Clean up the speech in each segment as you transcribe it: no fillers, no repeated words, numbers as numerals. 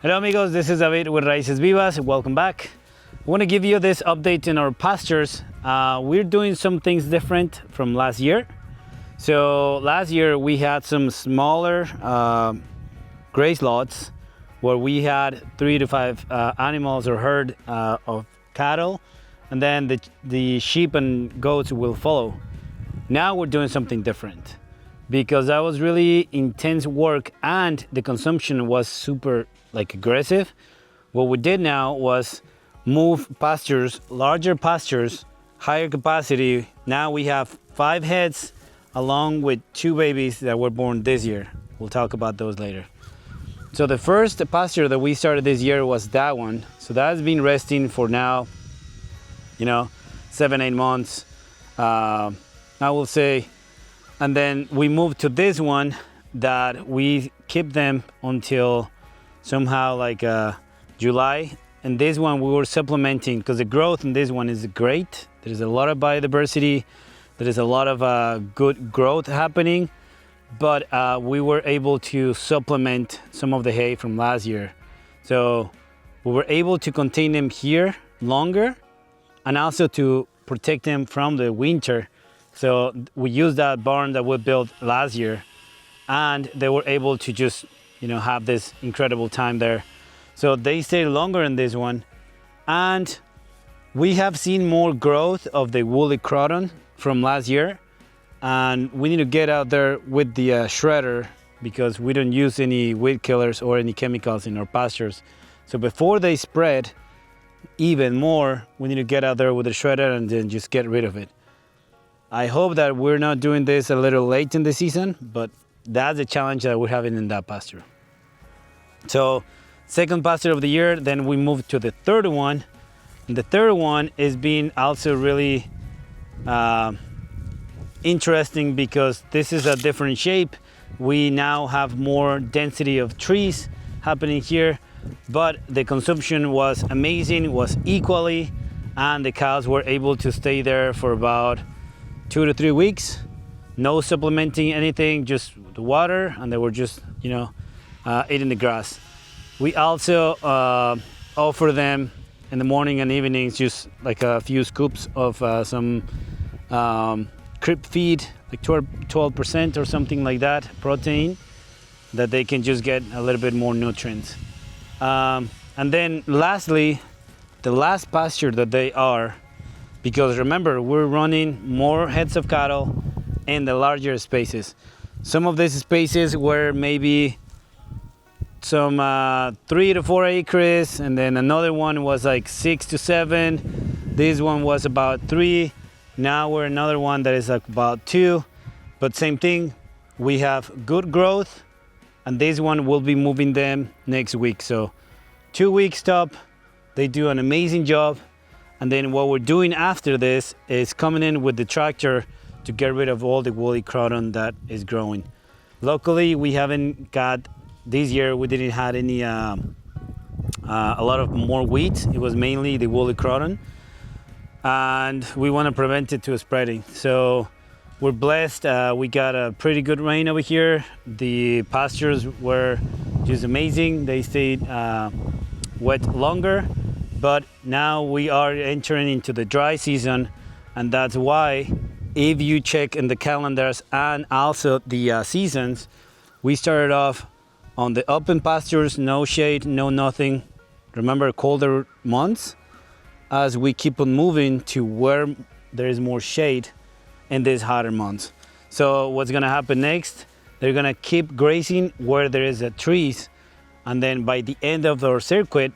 Hello amigos, this is David with Raíces Vivas. Welcome back. I want to give you this update in our pastures. We're doing some things different from last year. So last year we had some smaller graze lots where we had 3 to 5 animals or herd of cattle, and then the sheep and goats will follow. Now we're doing something different because that was really intense work and the consumption was super aggressive. What we did now was move pastures, larger pastures, higher capacity. Now we have 5 heads along with 2 babies that were born this year. We'll talk about those later. So the first pasture that we started this year was that one. So that has been resting for now, 7-8 months, I will say. And then we moved to this one that we keep them until somehow July. And this one we were supplementing because the growth in this one is great. There is a lot of biodiversity. There is a lot of good growth happening. But we were able to supplement some of the hay from last year. So we were able to contain them here longer and also to protect them from the winter. So we used that barn that we built last year, and they were able to just, have this incredible time there. So they stayed longer in this one, and we have seen more growth of the woolly croton from last year, and we need to get out there with the shredder because we don't use any weed killers or any chemicals in our pastures. So before they spread even more, we need to get out there with the shredder and then just get rid of it. I hope that we're not doing this a little late in the season, but that's the challenge that we're having in that pasture. So second pasture of the year, then we moved to the third one. And the third one is being also really interesting because this is a different shape. We now have more density of trees happening here, but the consumption was amazing, was equally, and the cows were able to stay there for about 2 to 3 weeks, no supplementing anything, just the water, and they were just, eating the grass. We also offer them in the morning and evenings just like a few scoops of some crib feed, like 12% or something like that, protein, that they can just get a little bit more nutrients. And then lastly, the last pasture that they are, because remember, we're running more heads of cattle in the larger spaces. Some of these spaces were maybe some 3 to 4 acres, and then another one was like 6 to 7. This one was about 3. Now we're another one that is like about 2. But same thing, we have good growth, and this one will be moving them next week. So 2 weeks stop, they do an amazing job. And then what we're doing after this is coming in with the tractor to get rid of all the woolly croton that is growing. Luckily, we haven't got, this year we didn't have any, a lot of more weeds. It was mainly the woolly croton. And we want to prevent it to spreading. So we're blessed. We got a pretty good rain over here. The pastures were just amazing. They stayed wet longer. But now we are entering into the dry season, and that's why if you check in the calendars and also the seasons, we started off on the open pastures, no shade, no nothing. Remember, colder months, as we keep on moving to where there is more shade in these hotter months. So what's gonna happen next, they're gonna keep grazing where there is trees, and then by the end of our circuit,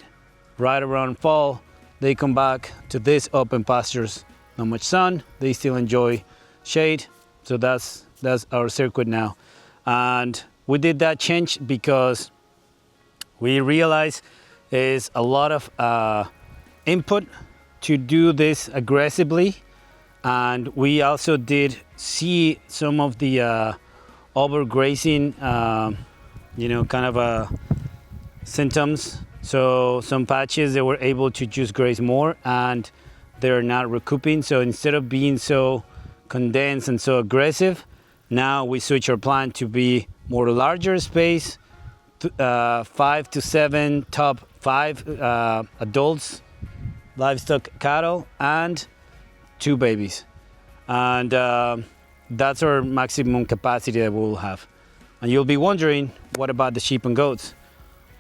right around fall, they come back to these open pastures. Not much sun, they still enjoy shade. So that's our circuit now. And we did that change because we realized there's a lot of input to do this aggressively. And we also did see some of the overgrazing, symptoms. So some patches they were able to just graze more and they're not recouping. So instead of being so condensed and so aggressive, now we switch our plan to be more larger space, 5 to 7 top 5 adults livestock cattle and 2 babies, and that's our maximum capacity that we'll have. And you'll be wondering, what about the sheep and goats?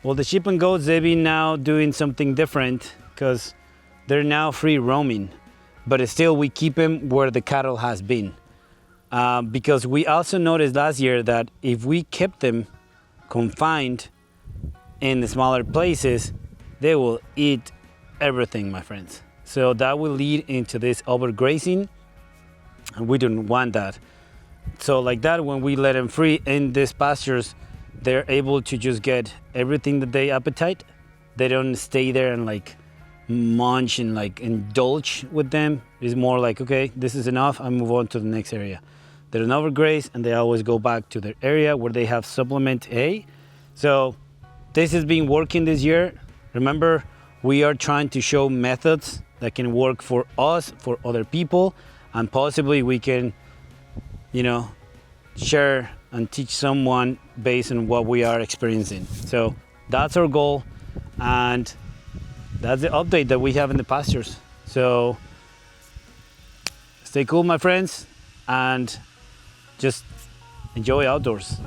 Well, the sheep and goats, they've been now doing something different because they're now free roaming, but still we keep them where the cattle has been, because we also noticed last year that if we kept them confined in the smaller places, they will eat everything, my friends. So that will lead into this overgrazing, and we don't want that. So like that, when we let them free in these pastures, they're able to just get everything that they appetite. They don't stay there and like munch and like indulge with them. It's more like, okay, this is enough, I move on to the next area. They don't overgraze, and they always go back to their area where they have supplement A. So this has been working this year. Remember, we are trying to show methods that can work for us, for other people, and possibly we can, share and teach someone based on what we are experiencing. So that's our goal, and that's the update that we have in the pastures. So stay cool, my friends, and just enjoy outdoors.